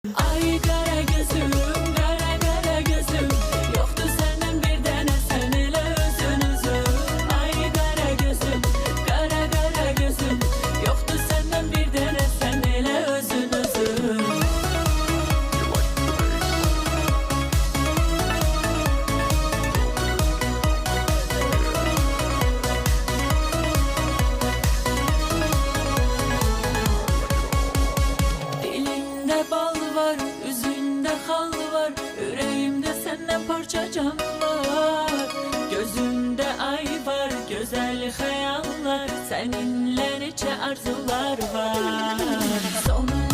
Ay kara gözüm, kara kara gözüm, yoktu senden bir tane sen ile özün özüm. Ay kara gözüm, kara kara gözüm, yoktu senden bir tane sen ile özün özüm. Dilinde bal var, yüzünde hal var, yüreğimde senden parça can var. Gözünde ay var, güzel hayaller, seninle nice arzular var. Sonunda